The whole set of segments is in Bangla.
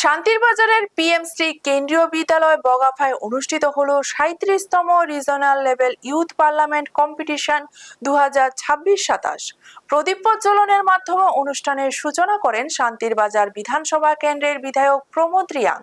শান্তির বাজারের পিএমসি কেন্দ্রীয় বিদ্যালয় বগাফায় অনুষ্ঠিত হলো ৩৭তম regional level youth parliament competition 2026-27। প্রদীপ প্রজ্বলনের মাধ্যমে অনুষ্ঠানের সূচনা করেন শান্তির বাজার বিধানসভা কেন্দ্রের বিধায়ক প্রমোদ রিয়াং।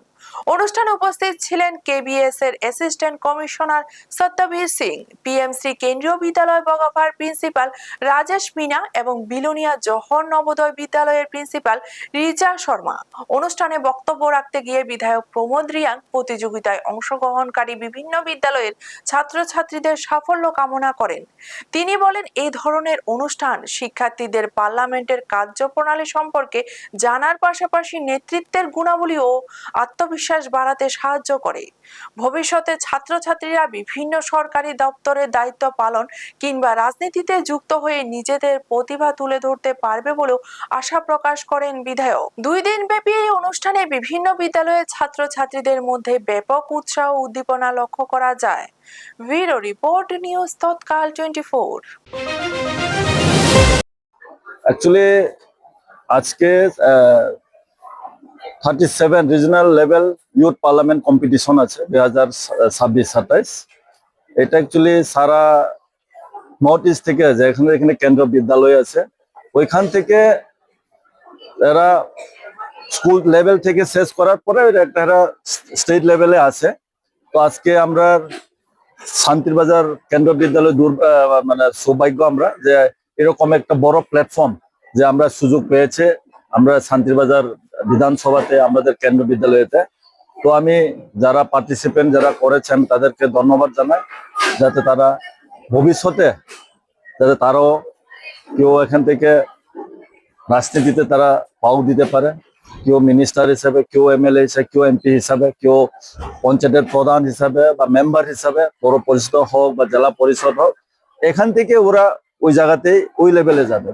অনুষ্ঠানে উপস্থিত ছিলেন কেবিএস এর অ্যাসিস্ট্যান্ট কমিশনার সত্যবীর সিং, পিএমসি কেন্দ্রীয় বিদ্যালয় বগাফার প্রিন্সিপাল রাজেশ মিনা এবং বিলোনিয়া জওহর নবোদয় বিদ্যালয়ের প্রিন্সিপাল রিচা শর্মা। অনুষ্ঠানে বক্তব্য রাখতে গিয়ে বিধায়ক প্রমোদ রিয়াং প্রতিযোগিতায় অংশগ্রহণকারী বিভিন্ন বিদ্যালয়ের ছাত্রছাত্রীদের সাফল্য কামনা করেন। তিনি বলেন, এই ধরনের অনুষ্ঠান শিক্ষার্থীদের পার্লামেন্টের কার্যপ্রণালী সম্পর্কে জানার পাশাপাশি নেতৃত্বের গুণাবলী ও আত্মবিশ্বাস বাড়াতে সাহায্য করে। ভবিষ্যতে ছাত্রছাত্রীরা বিভিন্ন সরকারি দপ্তরের দায়িত্ব পালন কিংবা রাজনীতিতে যুক্ত হয়ে নিজেদের প্রতিভা তুলে ধরতে পারবে বলেও আশা প্রকাশ করেন বিধায়ক। 2 দিন ব্যাপী এই অনুষ্ঠানে বিভিন্ন বিদ্যালয়ের ছাত্রছাত্রীদের মধ্যে ব্যাপক উৎসাহ উদ্দীপনা লক্ষ্য করা যায়। ব্যুরো রিপোর্ট, নিউজ তৎকাল 24। অ্যাকচুয়ালি আজকে 37 regional level youth parliament competition আছে 2026-27। এটা অ্যাকচুয়ালি সারা নর্থ ইস্ট থেকে এখানে কেন্দ্র বিদ্যালয় আছে, ওইখান থেকে এরা স্কুল লেভেল থেকে শেষ করার পরে একটা স্টেট লেভেলে আছে। তো আজকে আমরা শান্তির বাজার কেন্দ্র বিদ্যালয় মানে সৌভাগ্য আমরা যে এরকম একটা বড় প্ল্যাটফর্ম যে আমরা সুযোগ পেয়েছে আমরা শান্তির বাজার বিধানসভাতে আমাদের কেন্দ্র বিদ্যালয়েতে। তো আমি যারা পার্টিসিপেন্ট যারা করেছেন তাদেরকে ধন্যবাদ জানাই, যাতে তারা ভবিষ্যতে যাতে তারাও কেউ এখান থেকে রাজনীতিতে তারা পাও দিতে পারে, কেউ মিনিস্টার হিসাবে, কেউ এমএলএ হিসাবে, কেউ এমপি হিসাবে, কেউ পঞ্চায়েতের প্রধান হিসাবে বা মেম্বার হিসাবে, পৌর পরিষদ হোক বা জেলা পরিষদ হোক, এখান থেকে ওরা ওই জায়গাতেই ওই লেভেলে যাবে।